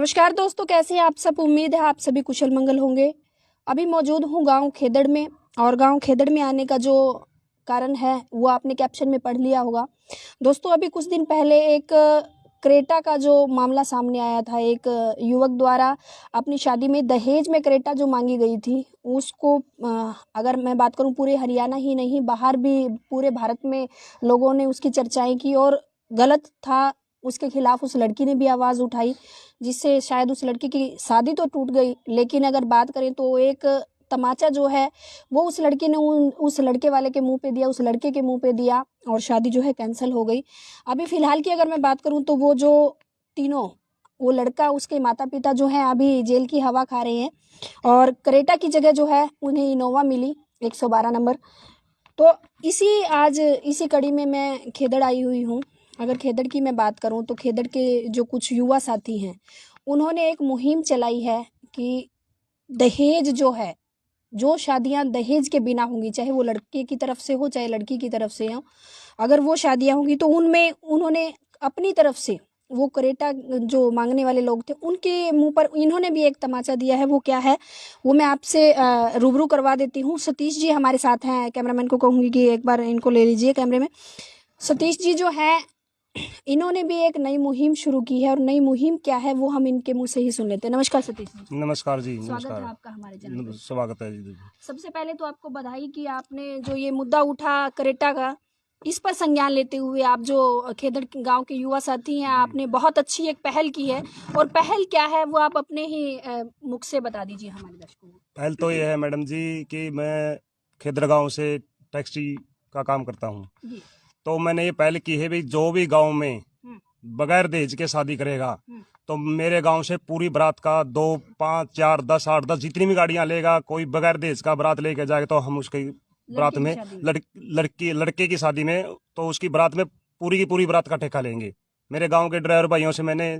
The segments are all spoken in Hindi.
नमस्कार दोस्तों, कैसे हैं आप सब। उम्मीद है आप सभी कुशल मंगल होंगे। अभी मौजूद हूँ गांव खेदड़ में, और गांव खेदड़ में आने का जो कारण है वो आपने कैप्शन में पढ़ लिया होगा। दोस्तों, अभी कुछ दिन पहले एक क्रेटा का जो मामला सामने आया था। एक युवक द्वारा अपनी शादी में दहेज में क्रेटा जो मांगी गई थी, उसको अगर मैं बात करूं, पूरे हरियाणा ही नहीं, बाहर भी पूरे भारत में लोगों ने उसकी चर्चाएं की और गलत था उसके खिलाफ उस लड़की ने भी आवाज़ उठाई, जिससे शायद उस लड़की की शादी तो टूट गई, लेकिन अगर बात करें तो एक तमाचा जो है वो उस लड़की ने उस लड़के वाले के मुंह पे दिया, उस लड़के के मुंह पे दिया, और शादी जो है कैंसिल हो गई। अभी फिलहाल की अगर मैं बात करूं तो वो जो तीनों, वो लड़का, उसके माता पिता जो हैं अभी जेल की हवा खा रहे हैं, और क्रेटा की जगह जो है उन्हें इनोवा मिली 112 नंबर। तो इसी कड़ी में मैं खेदड़ आई हुई हूँ। अगर खेदड़ की मैं बात करूं तो खेदड़ के जो कुछ युवा साथी हैं, उन्होंने एक मुहिम चलाई है कि दहेज जो है, जो शादियां दहेज के बिना होंगी, चाहे वो लड़के की तरफ से हो चाहे लड़की की तरफ से हो, अगर वो शादियां होंगी तो उनमें उन्होंने अपनी तरफ से वो करेटा जो मांगने वाले लोग थे उनके मुंह पर इन्होंने भी एक तमाचा दिया है। वो क्या है वो मैं आपसे रूबरू करवा देती हूँ। सतीश जी हमारे साथ हैं, कैमरामैन को कहूँगी कि एक बार इनको ले लीजिए कैमरे में। सतीश जी जो है, इन्होंने भी एक नई मुहिम शुरू की है, और नई मुहिम क्या है वो हम इनके मुंह से ही सुन लेते हैं। नमस्कार सतीश जी। नमस्कार जी। स्वागत नमस्कार। है आपका हमारे चैनल पे। स्वागत है जी। सबसे पहले तो आपको बधाई कि आपने जो ये मुद्दा उठा करेटा का, इस पर संज्ञान लेते हुए आप जो खेदड़ गांव के युवा साथी हैं, आपने बहुत अच्छी एक पहल की है। और पहल क्या है वो आप अपने ही मुख से बता दीजिए हमारे दर्शकों को। पहल तो ये है मैडम जी कि मैं खेदड़ गांव से टैक्सी का काम करता हूँ, तो मैंने ये पहल की है भाई, जो भी गांव में बगैर दहेज के शादी करेगा तो मेरे गांव से पूरी बारात का 2, 5, 4, 10, 8, 10 जितनी भी गाड़ियां लेगा, कोई बगैर दहेज का बारात लेके जाएगा तो हम उसकी बारात में लड़के की शादी में, तो उसकी बारात में पूरी की पूरी बारात का ठेका लेंगे। मेरे गांव के ड्राइवर भाइयों से मैंने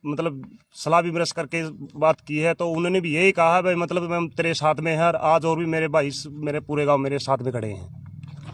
मतलब सलाह विमर्श करके बात की है, तो उन्होंने भी यही कहा भाई मतलब मैं तेरे साथ में है, आज और भी मेरे भाई मेरे पूरे गांव मेरे साथ में खड़े हैं।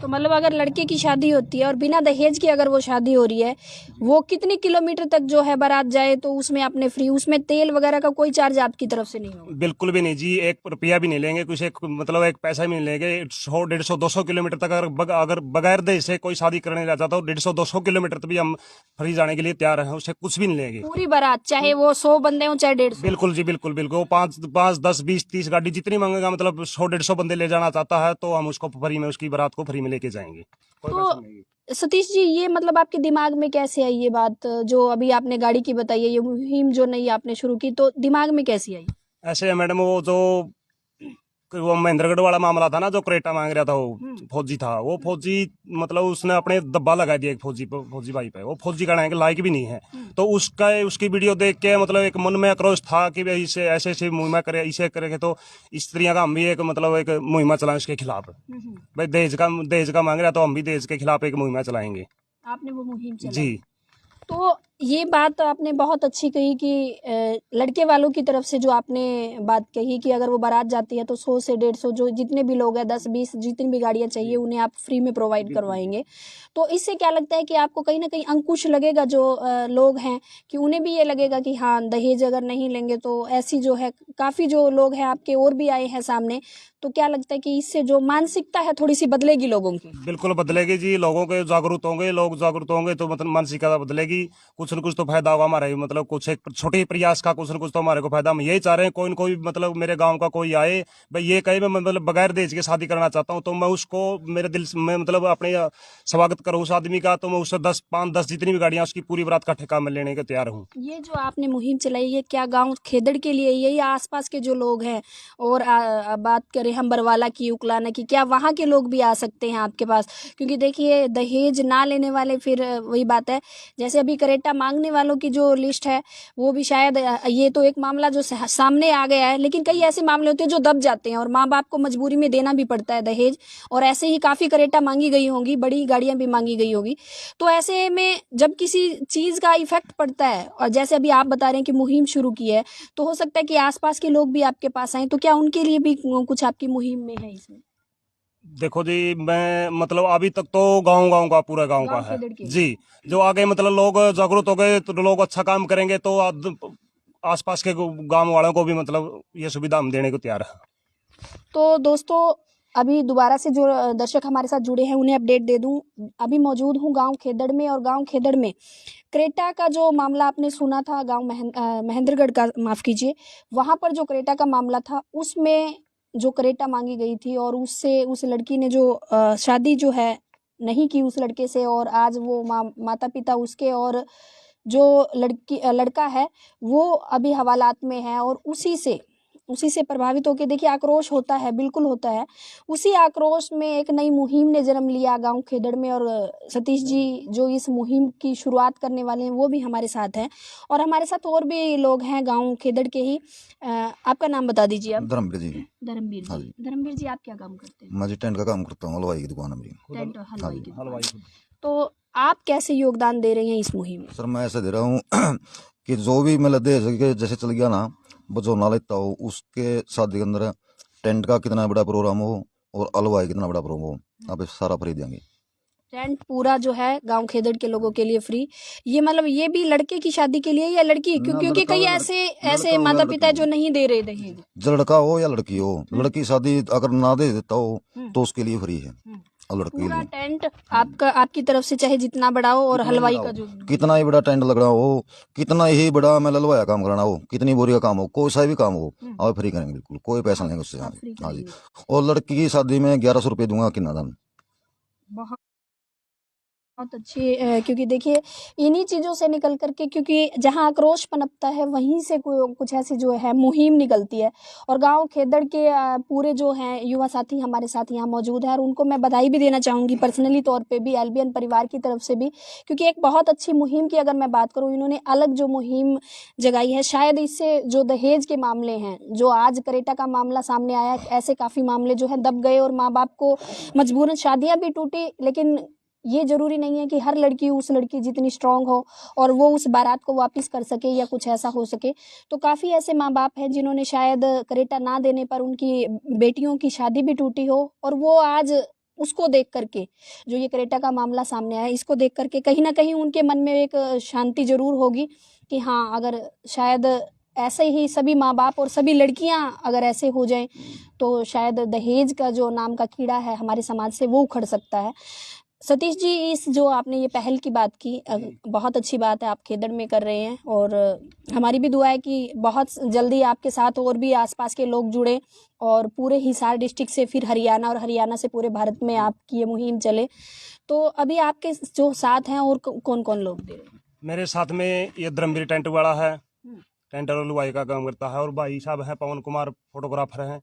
तो मतलब अगर लड़के की शादी होती है और बिना दहेज की अगर वो शादी हो रही है, वो कितनी किलोमीटर तक जो है बारात जाए तो उसमें आपने फ्री, उसमें तेल वगैरह का कोई चार्ज आपकी तरफ से नहीं होगा? बिल्कुल भी नहीं जी, 1 रुपया भी नहीं लेंगे, कुछ मतलब 1 पैसा भी नहीं लेंगे। 100, 150, 200 किलोमीटर तक अगर बगैर दहेज से कोई शादी करने जा चाहता हो, 150, 200 किलोमीटर तक भी हम फ्री जाने के लिए तैयार हैं, उससे कुछ भी नहीं लेंगे। पूरी बारात, चाहे वो 100 बंदे हो चाहे 150? बिल्कुल जी, बिल्कुल बिल्कुल। वो 5, 10, 20, 30 गाड़ी जितनी मांगेगा, मतलब 100, 150 बंदे ले जाना चाहता है तो हम उसको फ्री में, उसकी बारात को फ्री में लेके जाएंगे, कोई पैसा नहीं। सतीश जी, ये मतलब आपके दिमाग में कैसे आई ये बात, जो अभी आपने गाड़ी की बताई है, ये मुहिम जो नई आपने शुरू की, तो दिमाग में कैसी आई? ऐसे है मैडम, वो महेंद्रगढ़ वाला मामला था ना, जो क्रेटा मांग रहा था, वो फौजी था, वो फौजी मतलब उसने अपने दब्बा लगा दिया एक फौजी भाई पे। वो फौजी का लायक भी नहीं है, तो उसकी वीडियो देख के मतलब एक मन में आक्रोश था कि भाई इसे ऐसे ऐसे मुहिमा करे, इसे करेंगे तो स्त्रियां का हम भी एक मतलब एक मुहिमा चलाएं उसके खिलाफ। भाई दहेज का मांग रहा तो हम भी दहेज के खिलाफ एक मुहिमा चलाएंगे। आपने वो मुहिम चलाई जी। तो ये बात आपने बहुत अच्छी कही कि लड़के वालों की तरफ से जो आपने बात कही कि अगर वो बारात जाती है तो 100 से 150 जो जितने भी लोग हैं, 10, 20 जितनी भी गाड़ियां चाहिए उन्हें आप फ्री में प्रोवाइड करवाएंगे। तो इससे क्या लगता है कि आपको कहीं ना कहीं अंकुश लगेगा, जो लोग हैं कि उन्हें भी ये लगेगा कि हाँ, दहेज अगर नहीं लेंगे तो ऐसी जो है, काफ़ी जो लोग हैं आपके और भी आए हैं सामने, तो क्या लगता है कि इससे जो मानसिकता है थोड़ी सी बदलेगी लोगों की? बिल्कुल बदलेगी जी, लोगों के जागरूक होंगे, लोग जागरूक होंगे तो मतलब मानसिकता बदलेगी, कुछ न कुछ तो फायदा होगा हमारा, मतलब कुछ एक छोटे प्रयास का कुछ न कुछ तो हमारे को फायदा। हम यही चाह रहे हैं कोई न कोई मतलब मेरे गांव का कोई आए भाई, ये कहे मैं मतलब बगैर दहेज के शादी करना चाहता हूँ, तो मैं उसको मेरे दिल से मैं मतलब अपने स्वागत करूँ उस आदमी का, तो मैं उससे 10, 5, 10 जितनी भी गाड़ियां उसकी पूरी बारात का ठेका में लेने के तैयार हूँ। ये जो आपने मुहिम चलाई है, क्या गांव खेदड़ के लिए यही आसपास के जो लोग हैं, और बात करें हम बरवाला की, उकलाना की, क्या वहाँ के लोग भी आ सकते हैं आपके पास? क्योंकि देखिए, दहेज ना लेने वाले, फिर वही बात है, जैसे अभी करेटा मांगने वालों की जो लिस्ट है वो भी शायद ये तो एक मामला जो सामने आ गया है, लेकिन कई ऐसे मामले होते हैं जो दब जाते हैं और माँ बाप को मजबूरी में देना भी पड़ता है दहेज, और ऐसे ही काफ़ी करेटा मांगी गई होंगी, बड़ी गाड़ियाँ भी मांगी गई होगी। तो ऐसे में जब किसी चीज़ का इफेक्ट पड़ता है, और जैसे अभी आप बता रहे हैं कि मुहिम शुरू की है, तो हो सकता है कि आसपास के लोग भी आपके पास आए, तो क्या उनके लिए भी कुछ आपकी मुहिम में है इसमें? देखो जी, मैं मतलब अभी तक तो गांव का पूरा गांव का है जी। जो आगे मतलब लोग जागरूक हो गए तो लोग अच्छा काम करेंगे तो आसपास के गांव वालों को भी मतलब ये सुविधा हम देने को तैयार है। तो दोस्तों अभी दोबारा से जो दर्शक हमारे साथ जुड़े हैं उन्हें अपडेट दे दूं। अभी मौजूद हूं गांव खेदड़ में, और गांव खेदड़ में क्रेटा का जो मामला आपने सुना था, गांव महेंद्रगढ़ का, माफ कीजिए, वहां पर जो क्रेटा का मामला था उसमें जो क्रेटा मांगी गई थी और उससे उस लड़की ने जो शादी जो है नहीं की उस लड़के से, और आज वो माता पिता उसके और जो लड़का है वो अभी हवालात में है, और उसी से प्रभावित होकर देखिए आक्रोश होता है, बिल्कुल होता है। उसी आक्रोश में एक नई मुहिम ने जन्म लिया गांव खेदड़ में, और सतीश जी जो इस मुहिम की शुरुआत करने वाले हैं वो भी हमारे साथ हैं, और हमारे साथ और भी लोग हैं गांव खेदड़ के ही। आपका नाम बता दीजिए आप। धर्मवीर जी। धर्मवीर हाँ जी, जी। धर्मवीर जी आप क्या काम करते हैं? मैं जी टेंट का काम करता हूँ, हलवाई की दुकान है मेरी। टेंट और हलवाई की दुकान। हलवाई। तो आप कैसे योगदान दे रहे हैं इस मुहिम में? सर मैं ऐसे दे रहा हूँ कि जो भी मतलब दे सके, जैसे चल गया ना बजौना लेता हो, उसके शादी के अंदर टेंट का कितना बड़ा प्रोग्राम हो और हलवाई कितना बड़ा प्रोग्राम हो, आप सारा फ्री देंगे। टेंट पूरा जो है गांव खेदड़ के लोगों के लिए फ्री। ये मतलब ये भी लड़के की शादी के लिए या लड़की? क्योंकि कई ऐसे माता पिता जो नहीं दे रहे दहेज। लड़का हो या लड़की हो, लड़की शादी अगर ना दे देता हो तो उसके लिए फ्री है, और लड़की के पूरा लिए टेंट आपकी तरफ से चाहे जितना बड़ा हो, और हलवाई का जो कितना ही बड़ा टेंट लगना हो, कितना ही बड़ा मैं हलवाई काम कराना हो, कितनी बोरी का काम हो, कोई सा भी काम हो, आप फ्री करेंगे, बिल्कुल कोई पैसा नहीं उससे। हाँ जी। और लड़की की शादी में 1100 रुपये दूंगा किन्ना दान। बहुत अच्छी क्योंकि देखिए इन्हीं चीज़ों से निकल करके, क्योंकि जहाँ आक्रोश पनपता है वहीं से कुछ ऐसी जो है मुहिम निकलती है। और गांव खेदड़ के पूरे जो हैं युवा साथी हमारे साथ यहाँ मौजूद हैं, और उनको मैं बधाई भी देना चाहूँगी पर्सनली तौर पे भी, एलबीएन परिवार की तरफ से भी, क्योंकि एक बहुत अच्छी मुहिम की अगर मैं बात करूँ, इन्होंने अलग जो मुहिम जगाई है। शायद इससे जो दहेज के मामले हैं, जो आज क्रेटा का मामला सामने आया, ऐसे काफ़ी मामले जो हैं दब गए और माँ बाप को मजबूरन शादियाँ भी टूटी। लेकिन ये जरूरी नहीं है कि हर लड़की उस लड़की जितनी स्ट्रांग हो और वो उस बारात को वापस कर सके या कुछ ऐसा हो सके। तो काफ़ी ऐसे माँ बाप हैं जिन्होंने शायद क्रेटा ना देने पर उनकी बेटियों की शादी भी टूटी हो, और वो आज उसको देख करके, जो ये क्रेटा का मामला सामने आया, इसको देख करके कहीं ना कहीं उनके मन में एक शांति जरूर होगी कि हाँ, अगर शायद ऐसे ही सभी माँ बाप और सभी लड़कियां अगर ऐसे हो जाएं तो शायद दहेज का जो नाम का कीड़ा है हमारे समाज से वो उखड़ सकता है। सतीश जी, इस जो आपने ये पहल की बात की, बहुत अच्छी बात है, आप खेदड़ में कर रहे हैं, और हमारी भी दुआ है कि बहुत जल्दी आपके साथ और भी आसपास के लोग जुड़े और पूरे हिसार डिस्ट्रिक्ट से फिर हरियाणा, और हरियाणा से पूरे भारत में आपकी ये मुहिम चले। तो अभी आपके जो साथ हैं और कौन कौन लोग दे रहे हैं? मेरे साथ में ये धर्मवीर टेंट वाला है, टेंट और हलवाई का काम करता है, और भाई साहब हैं पवन कुमार, फोटोग्राफर हैं,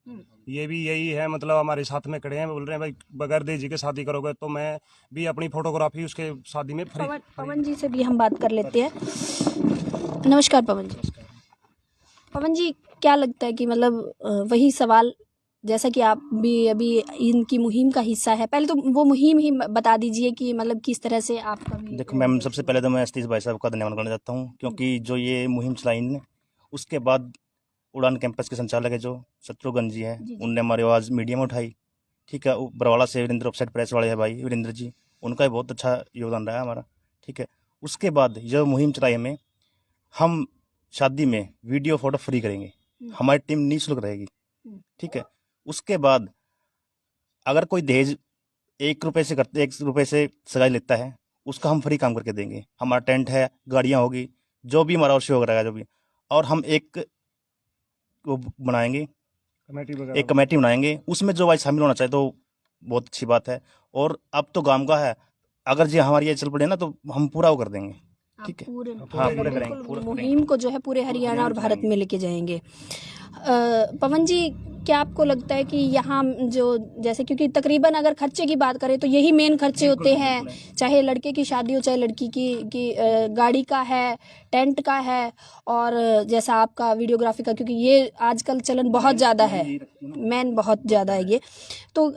ये भी यही है, मतलब हमारे साथ में खड़े हैं, बोल रहे हैं भाई बगैर दहेज के शादी करोगे तो मैं भी अपनी फोटोग्राफी उसके शादी में फ्री। पवन जी से भी हम बात कर लेते हैं। नमस्कार पवन जी। पवन जी, क्या लगता है कि मतलब वही सवाल, जैसा कि आप भी अभी इनकी मुहिम का हिस्सा है, पहले तो वो मुहिम ही बता दीजिए कि मतलब किस तरह से आपका भी। देखो मैम, सबसे पहले तो मैं सतीश भाई साहब का धन्यवाद करना चाहता हूँ, क्योंकि जो ये मुहिम चलाई इन्होंने, उसके बाद उड़ान कैंपस के संचालक है जो शत्रुघ्न जी है, उनने हमारी आवाज़ मीडिया में उठाई। ठीक है, बरवाला से वीरेंद्र ऑफसेट प्रेस वाले हैं भाई वीरेंद्र जी, उनका भी बहुत अच्छा योगदान रहा है हमारा। ठीक है, उसके बाद जो मुहिम चलाई हमें, हम शादी में वीडियो फोटो फ्री करेंगे, हमारी टीम निःशुल्क रहेगी। ठीक है, उसके बाद अगर कोई दहेज 1 रुपये से सगाई लेता है, उसका हम फ्री काम करके देंगे। हमारा टेंट है, गाड़ियाँ होगी, जो भी हमारा शो रहेगा जो भी, और हम एक वो बनाएंगे, एक कमेटी बनाएंगे, उसमें जो भाई शामिल होना चाहिए तो बहुत अच्छी बात है। और अब तो गांव का है, अगर जी हमारी ये चल पड़े ना तो हम पूरा वो कर देंगे। ठीक है, हाँ पूरा करेंगे, पूरा मुहिम को जो है पूरे हरियाणा और भारत में लेके जाएंगे। पवन जी, क्या आपको लगता है कि यहाँ जो जैसे, क्योंकि तकरीबन अगर खर्चे की बात करें तो यही मेन खर्चे होते हैं, चाहे लड़के की शादी हो चाहे लड़की की गाड़ी का है, टेंट का है, और जैसा आपका वीडियोग्राफी का, क्योंकि ये आजकल चलन बहुत ज़्यादा है, मेन बहुत ज़्यादा है ये। तो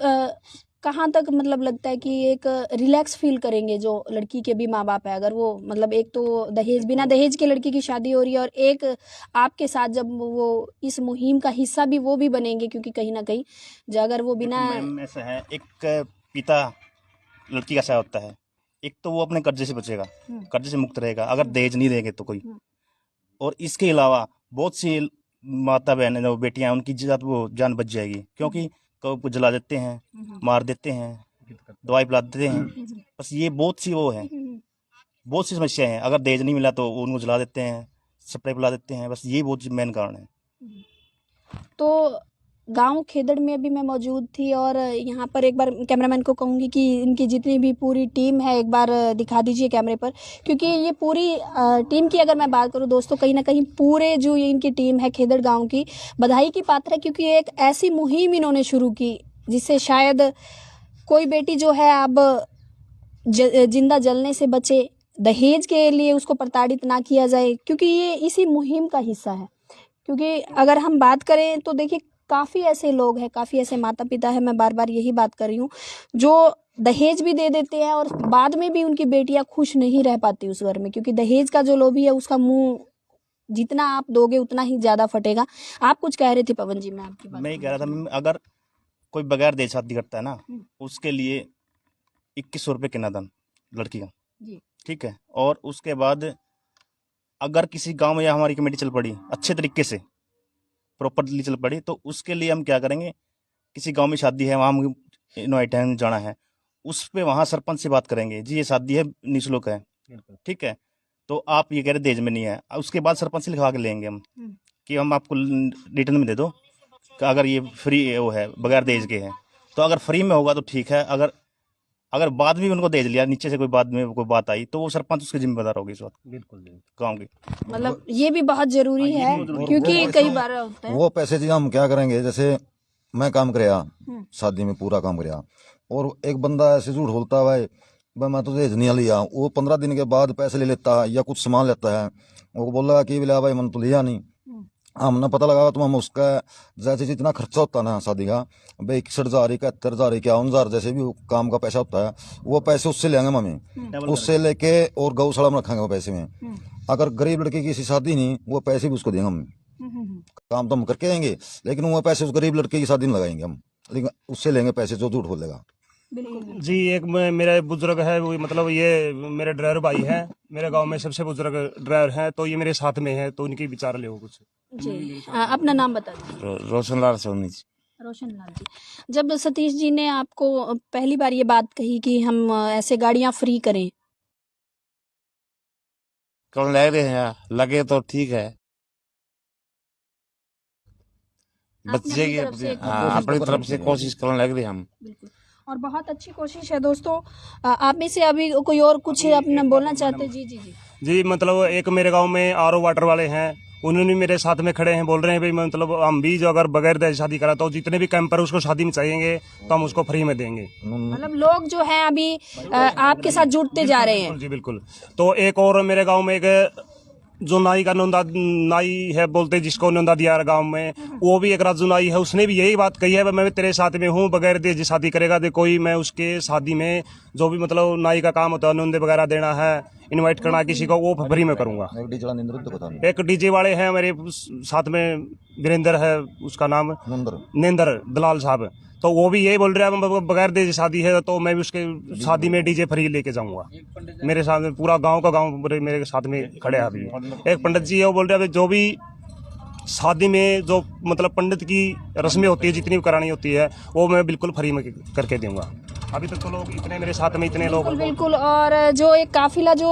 कहाँ तक मतलब लगता है कि एक रिलैक्स फील करेंगे जो लड़की के भी माँ बाप है, अगर वो मतलब एक तो दहेज, बिना दहेज के लड़की की शादी हो रही है, और एक आपके साथ जब वो इस मुहिम का हिस्सा भी वो भी बनेंगे, क्योंकि कहीं ना कहीं जो अगर वो बिना, ऐसा है, एक पिता लड़की का ऐसा होता है, एक तो वो अपने कर्जे से बचेगा, कर्जे से मुक्त रहेगा अगर दहेज नहीं देंगे तो कोई, और इसके अलावा बहुत सी माता बहन जो बेटियां हैं उनकी वो जान बच जाएगी, क्योंकि कब को जला देते हैं, मार देते हैं, दवाई पिला देते हैं। बस ये बहुत सी वो है, बहुत सी समस्या है। अगर दहेज नहीं मिला तो उनको जला देते हैं, स्प्रे पिला देते हैं। बस ये बहुत मेन कारण है। तो गांव खेदड़ में भी मैं मौजूद थी और यहाँ पर एक बार कैमरामैन को कहूँगी कि इनकी जितनी भी पूरी टीम है एक बार दिखा दीजिए कैमरे पर, क्योंकि ये पूरी टीम की अगर मैं बात करूँ दोस्तों, कहीं ना कहीं पूरे जो ये इनकी टीम है खेदड़ गांव की बधाई की पात्र है, क्योंकि एक ऐसी मुहिम इन्होंने शुरू की जिससे शायद कोई बेटी जो है अब जिंदा जलने से बचे, दहेज के लिए उसको प्रताड़ित ना किया जाए, क्योंकि ये इसी मुहिम का हिस्सा है। क्योंकि अगर हम बात करें तो देखिए काफ़ी ऐसे लोग हैं, काफ़ी ऐसे माता पिता हैं, मैं बार बार यही बात कर रही हूँ, जो दहेज भी दे देते हैं और बाद में भी उनकी बेटियां खुश नहीं रह पाती उस घर में, क्योंकि दहेज का जो लोभी है उसका मुंह जितना आप दोगे उतना ही ज़्यादा फटेगा। आप कुछ कह रहे थे पवन जी? मैं आपकी बात मैं ही कह रहा था, अगर कोई बगैर दहेज शादी करता है ना, उसके लिए 2100 रुपये किन्नादान लड़की का, जी। ठीक है। और उसके बाद अगर किसी गांव में या हमारी कमेटी चल पड़ी अच्छे तरीके से, प्रॉपरली चल पड़ी, तो उसके लिए हम क्या करेंगे, किसी गांव में शादी है, वहाँ हम इनवाइट है, जाना है, उस पे वहाँ सरपंच से बात करेंगे, जी ये शादी है, निःशुल्क है, ठीक है, तो आप ये कह रहे दहेज में नहीं है। उसके बाद सरपंच से लिखवा के लेंगे हम कि हम आपको रिटर्न में दे दो कि अगर ये फ्री वो है, बगैर दहेज के है, तो अगर फ्री में होगा तो ठीक है। अगर बाद में उनको दहेज लिया, नीचे से कोई बाद में कोई बात आई, तो वो सरपंच उसके जिम्मेदार होगी इस वक्त। बिल्कुल गाँव की मतलब ये भी बहुत जरूरी है, क्योंकि कई बार होता है वो पैसे जी हम क्या करेंगे, जैसे मैं काम कराया शादी में, पूरा काम कराया, और एक बंदा ऐसे झूठ बोलता है भाई मैं तो दहेज नहीं लिया, वो 15 दिन के बाद पैसे ले लेता है या कुछ सामान लेता है, वो बोल रहा कि बोला भाई मैंने तो लिया नहीं। हमने पता लगा तो हम उसका जैसे जितना खर्चा होता है ना शादी का, भाई 61,000 71,000 51,000 जैसे भी काम का पैसा होता है, वो पैसे उससे लेंगे मम्मी, उससे लेके और गौशाला में रखेंगे वो पैसे में। अगर गरीब लड़के की किसी शादी नहीं, वो पैसे भी उसको देंगे हम। काम तो हम करके आएंगे, लेकिन वो पैसे उस गरीब लड़के की शादी में लगाएंगे हम, लेकिन उससे लेंगे पैसे जो झूठ बोलेगा। जी। एक मेरा बुजुर्ग है, वो मतलब ये मेरे ड्राइवर भाई है, मेरे गांव में सबसे बुजुर्ग ड्राइवर हैं, तो ये मेरे साथ में है, तो इनकी विचार ले कुछ जी। अपना नाम बता दीजिए। रोशनलाल सोनी जी। रोशनलाल जी, जब सतीश जी ने आपको पहली बार ये बात कही कि हम ऐसे गाड़ियां फ्री करें, कौन लग रहे हैं, लगे तो ठीक है, बच्चे की अपनी तरफ से कोशिश करने लग रहे हम। बिल्कुल, और बहुत अच्छी कोशिश है दोस्तों। आप में से अभी कोई और कुछ अपना बोलना चाहते? जी जी जी जी। मतलब एक मेरे गांव में RO वाटर वाले हैं, उन्होंने मेरे साथ में खड़े हैं, बोल रहे हैं भाई मतलब हम भी जो अगर बगैर दहेज शादी करा तो जितने भी कैंपर उसको शादी में चाहिए तो हम उसको फ्री में देंगे। मतलब लोग जो हैं अभी आपके साथ जुड़ते जा रहे हैं। जी बिल्कुल। तो एक और मेरे गांव में एक जो नाई का नोंदा नाई है बोलते जिसको नोंदा दिया गांव में, वो भी एक राजू नाई है, उसने भी यही बात कही है, मैं तेरे साथ में हूँ, बगैर दहेज शादी करेगा तो कोई मैं उसके शादी में जो भी मतलब नाई का काम होता है, नोंदे वगैरह देना है, इनवाइट करना किसी को, वो फ्री में करूंगा। एक डीजे वाले हैं मेरे साथ में, वीरेंद्र है उसका नाम, नेंदर दलाल साहब, तो वो भी यही बोल रहा है बगैर दहेज शादी है तो मैं भी उसके शादी में डीजे फ्री लेके जाऊंगा। मेरे साथ में पूरा गांव का गांव मेरे साथ में खड़े हैं अभी। एक पंडित जी है, वो बोल रहे हैं जो भी शादी में जो मतलब पंडित की रस्में होती है, जितनी भी करानी होती है, वो मैं बिल्कुल फ्री में करके दूंगा। अभी तक तो लोग इतने मेरे साथ में इतने लोग बिल्कुल। और जो एक काफिला जो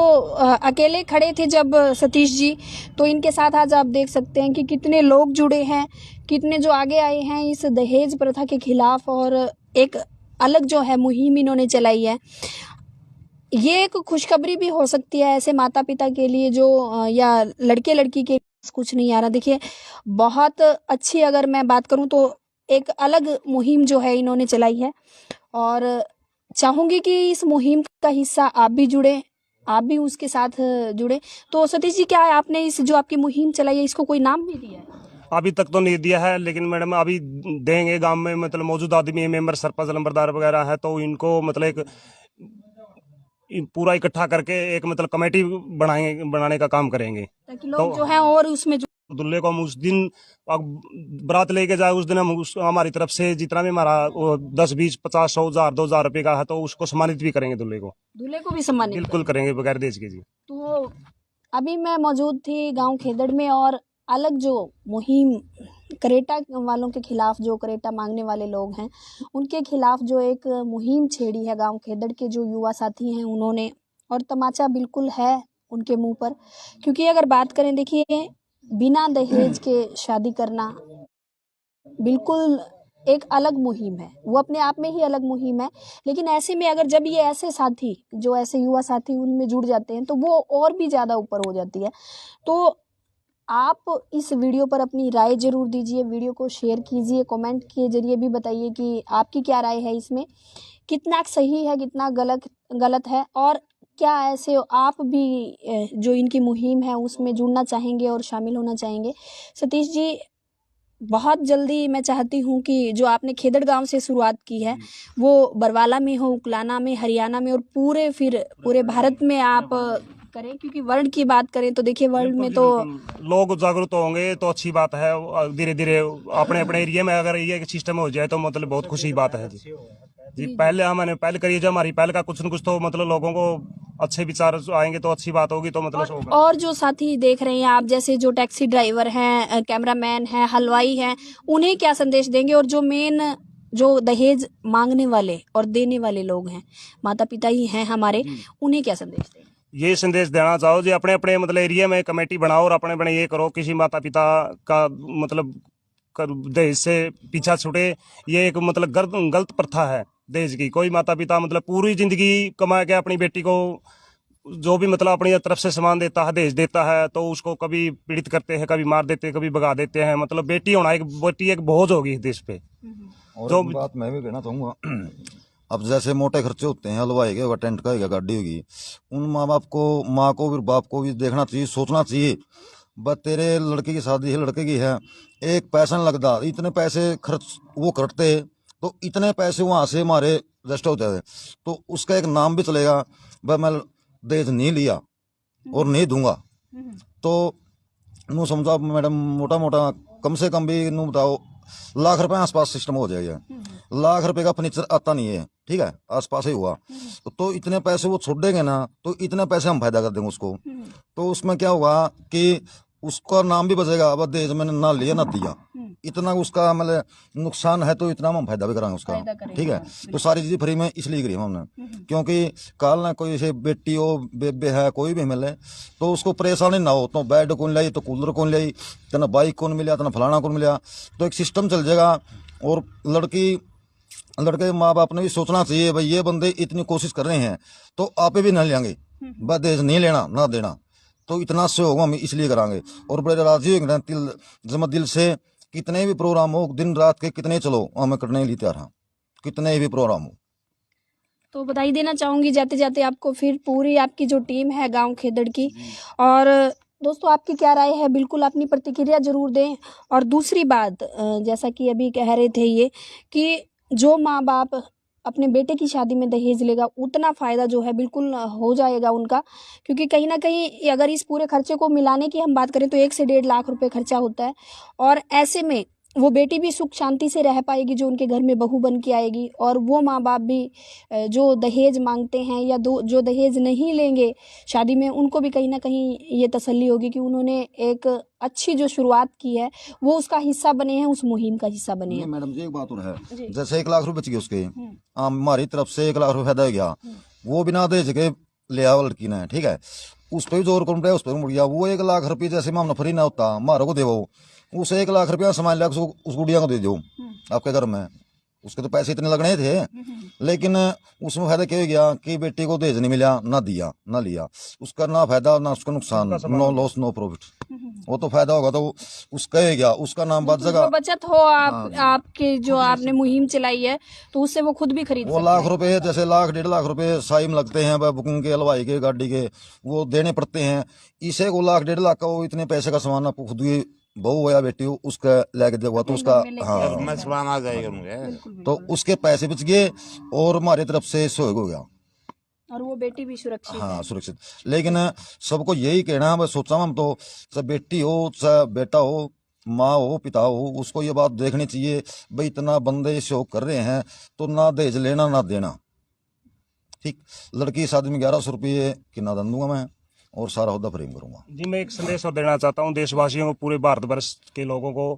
अकेले खड़े थे जब सतीश जी, तो इनके साथ आज आप देख सकते हैं कि कितने लोग जुड़े हैं, कितने जो आगे आए हैं इस दहेज प्रथा के खिलाफ, और एक अलग जो है मुहिम इन्होंने चलाई है। ये एक खुशखबरी भी हो सकती है ऐसे माता पिता के लिए जो या लड़के लड़की के कुछ नहीं आ रहा। देखिए बहुत अच्छी, अगर मैं बात करूं तो एक अलग मुहिम जो है इन्होंने चलाई है, और चाहूंगी कि इस मुहिम का हिस्सा आप भी जुड़े, आप भी उसके साथ जुड़े। तो सतीश जी, क्या आपने इस जो आपकी मुहिम चलाई है इसको कोई नाम भी दिया है? अभी तक तो नहीं दिया है, लेकिन मैडम अभी देंगे। गांव में मतलब मौजूद आदमी मेंबर सरपंच नंबरदार वगैरह है, तो इनको मतलब एक पूरा इकट्ठा करके एक मतलब कमेटी बनाने का काम करेंगे, ताकि लोग जो है और उसमें दूल्हे को हम उस दिन बारात लेके जाए, उस दिन हम हमारी तरफ से जितना भी हमारा 10 20 50 100 1000 2000 रुपए का है, तो उसको सम्मानित भी करेंगे। दूल्हे को भी सम्मानित बिल्कुल करेंगे बगैर दहेज के जी। तो अभी मैं मौजूद थी गांव खेदड़ में, और अलग जो मुहिम करेटा वालों के खिलाफ, जो करेटा मांगने वाले लोग हैं उनके खिलाफ जो एक मुहिम छेड़ी है गांव खेदड़ के जो युवा साथी हैं उन्होंने, और तमाचा बिल्कुल है उनके मुंह पर। क्योंकि अगर बात करें, देखिए, बिना दहेज के शादी करना बिल्कुल एक अलग मुहिम है, वो अपने आप में ही अलग मुहिम है। लेकिन ऐसे में अगर जब ये ऐसे साथी, जो ऐसे युवा साथी उनमें जुड़ जाते हैं तो वो और भी ज़्यादा ऊपर हो जाती है। तो आप इस वीडियो पर अपनी राय जरूर दीजिए, वीडियो को शेयर कीजिए, कमेंट के जरिए भी बताइए कि आपकी क्या राय है इसमें, कितना सही है, कितना गलत है, और क्या ऐसे आप भी जो इनकी मुहिम है उसमें जुड़ना चाहेंगे और शामिल होना चाहेंगे। सतीश जी, बहुत जल्दी मैं चाहती हूँ कि जो आपने खेदड़ गांव से शुरुआत की है वो बरवाला में हो, उकलाना में, हरियाणा में, और पूरे भारत में आप करें। क्योंकि वर्ल्ड की बात करें तो देखिए, वर्ल्ड में तो लोग जागरूक होंगे तो अच्छी बात है। धीरे धीरे अपने अपने एरिया में अगर ये सिस्टम हो जाए तो मतलब बहुत खुशी की बात है जी। पहले करिए, जब हमारी पहल का कुछ न कुछ तो मतलब लोगों को अच्छे विचार आएंगे तो अच्छी बात होगी, तो मतलब और जो साथी देख रहे हैं आप, जैसे जो टैक्सी ड्राइवर हैं, कैमरामैन हैं, हलवाई हैं, उन्हें क्या संदेश देंगे? और जो मेन जो दहेज मांगने वाले और देने वाले लोग हैं, माता पिता ही हैं हमारे, उन्हें क्या संदेश देंगे? ये संदेश देना चाहो जी, अपने अपने मतलब एरिया में कमेटी बनाओ और अपने अपने ये करो, किसी माता पिता का मतलब दहेज से पीछा छूटे। ये एक मतलब गलत प्रथा है दहेज की। कोई माता पिता मतलब पूरी जिंदगी कमा के अपनी बेटी को जो भी मतलब अपनी तरफ से सामान देता है, दहेज देता है, तो उसको कभी पीड़ित करते हैं, कभी मार देते हैं, कभी भगा देते हैं। मतलब बेटी होना एक बोझ होगी देश पे। और जो एक बात मैं भी कहना चाहूँगा, अब जैसे मोटे खर्चे होते हैं, हलवाई के होगा, टेंट का होगा, गाड़ी होगी, उन माँ बाप को, माँ को भी, बाप को भी देखना चाहिए, सोचना चाहिए। बस तेरे लड़के की शादी है, लड़के की है, एक पैसा नहीं लगता, इतने पैसे खर्च वो करते तो इतने पैसे वहाँ से हमारे रजिस्टर होते हैं, तो उसका एक नाम भी चलेगा, भाई मैं दहेज नहीं लिया और नहीं दूंगा। तो नू समझो मैडम, मोटा मोटा कम से कम भी नू बताओ लाख रुपए आसपास सिस्टम हो जाएगा। लाख रुपए का फर्नीचर आता नहीं है, ठीक है, आसपास ही हुआ, तो इतने पैसे वो छोड़ देंगे ना, तो इतने पैसे हम फायदा कर देंगे उसको। तो उसमें क्या होगा कि उसका नाम भी बचेगा, अब दहेज मैंने ना लिया ना दिया, इतना उसका मतलब नुकसान है, तो इतना हम फायदा भी कराएंगे उसका, ठीक है। तो सारी चीजें फ्री में इसलिए करी हमने, क्योंकि काल ना कोई ऐसे बेटी हो, बेबे है, कोई भी मिले तो उसको परेशानी ना हो। तो बेड कौन लाई, तो कूलर कौन लाई, तना बाइक कौन मिला, तना फलाना कौन मिला, तो एक सिस्टम चल जाएगा। और लड़के माँ बाप ने भी सोचना चाहिए, भाई ये बंदे इतनी कोशिश कर रहे हैं तो आप भी ना लेंगे, बस दहेज नहीं लेना ना देना, तो इतना से होगा हम इसलिए करांगे। और बड़े राजी होंगे जमा दिल से, कितने भी प्रोग्राम हो, दिन रात के कितने चलो, हमें करने के लिए तैयार हैं, कितने भी प्रोग्राम हो। तो बधाई देना चाहूंगी जाते जाते आपको, फिर पूरी आपकी जो टीम है गांव खेदड़ की। और दोस्तों, आपकी क्या राय है, बिल्कुल अपनी प्रतिक्रिया जरूर दें। और दूसरी बात, जैसा कि अभी कह रहे थे ये, कि जो माँ बाप अपने बेटे की शादी में दहेज लेगा, उतना फ़ायदा जो है बिल्कुल हो जाएगा उनका। क्योंकि कहीं ना कहीं अगर इस पूरे खर्चे को मिलाने की हम बात करें तो 1 से 1.5 लाख रुपए खर्चा होता है। और ऐसे में वो बेटी भी सुख शांति से रह पाएगी जो उनके घर में बहू बन के आएगी, और वो माँ बाप भी जो दहेज मांगते हैं या जो दहेज नहीं लेंगे शादी में, उनको भी कहीं ना कहीं ये तसल्ली होगी कि उन्होंने एक अच्छी जो शुरुआत की है वो उसका हिस्सा बने हैं, उस मुहिम का हिस्सा बने हैं। मैडम जी एक बात और है, जैसे 1 लाख रुपए बच गए उसके, हमारी तरफ से 1 लाख रुपए फायदा हो गया, वो बिना दहेज के ले आओ लड़की ने, ठीक है, उस पर भी जोर कर उस पर मुड़ गया, वो 1 लाख रुपये जैसे मामला फ्री ना होता, मारो को देवो, उस 1 लाख रुपया सामान ला उस गुड़िया को दे दो आपके घर में, उसके तो पैसे इतने लगने थे, लेकिन उसमें फायदा क्या हो गया कि बेटी को दहेज नहीं मिला, ना दिया ना लिया, उसका ना फायदा ना उसका नुकसान, नो लॉस नो प्रॉफिट। वो तो फायदा होगा तो उसका ही गया, उसका नाम बच जाएगा। बचत हो आपके जो आपने मुहिम चलाई है तो उससे वो खुद भी खरीद वो लाख रुपए, जैसे 1.5 लाख रुपए साइम लगते हैं बुकिंग के, हलवाई के, गाड़ी के, वो देने पड़ते हैं। इसे को 1.5 लाख का वो इतने पैसे का सामान आप खुद ही बहू या बेटी हो उसका लेके देगा, तो उसका हाँ सामान आ जाएगा मुझे, तो उसके पैसे बच गए और हमारी तरफ से सहयोग हो गया, और वो बेटी भी सुरक्षित हाँ सुरक्षित। लेकिन सबको यही कहना है, सोचा हम तो, चाहे बेटी हो चाहे बेटा हो, माँ हो पिता हो, उसको ये बात देखनी चाहिए, भाई इतना बंदे सहयोग कर रहे हैं तो ना दहेज लेना ना देना, ठीक। लड़की शादी में 1100 रुपये कितना दान दूंगा मैं, और सारा होदा फ्री में करूंगा। जी मैं एक संदेश और देना चाहता हूँ देशवासियों को, पूरे भारतवर्ष के लोगों को,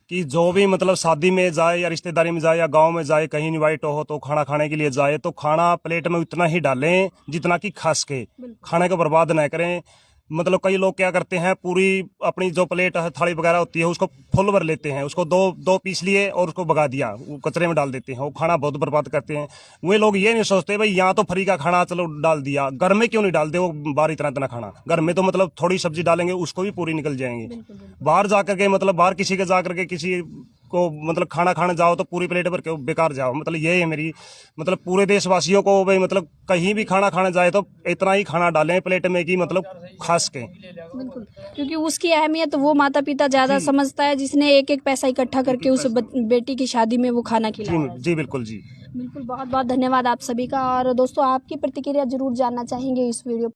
कि जो भी मतलब शादी में जाए या रिश्तेदारी में जाए या गांव में जाए, कहीं इनवाइट हो तो खाना खाने के लिए जाए तो खाना प्लेट में उतना ही डालें जितना कि खास के, खाने को बर्बाद न करें। मतलब कई लोग क्या करते हैं, पूरी अपनी जो प्लेट थाली वगैरह होती है उसको फुल भर लेते हैं, उसको दो पीस लिए और उसको भगा दिया, वो कचरे में डाल देते हैं, वो खाना बहुत बर्बाद करते हैं। वे लोग ये नहीं सोचते भाई यहाँ तो फ्री का खाना चलो डाल दिया, घर में क्यों नहीं डालते वो बाहर इतना इतना खाना। घर में तो मतलब थोड़ी सब्जी डालेंगे उसको भी पूरी निकल जाएंगे। बाहर जाकर के मतलब बाहर किसी के जाकर के किसी को मतलब खाना खाने जाओ तो पूरी प्लेट भर के बेकार जाओ। मतलब ये है मेरी मतलब पूरे देशवासियों को भाई मतलब कहीं भी खाना खाने जाए तो इतना ही खाना डालें प्लेट में कि मतलब खास के। बिल्कुल, क्योंकि उसकी अहमियत वो माता पिता ज्यादा समझता है जिसने एक एक पैसा इकट्ठा करके उस बेटी की शादी में वो खाना खिलाया। जी बिल्कुल जी बिल्कुल, बहुत बहुत धन्यवाद आप सभी का। और दोस्तों आपकी प्रतिक्रिया जरूर जानना चाहेंगे इस वीडियो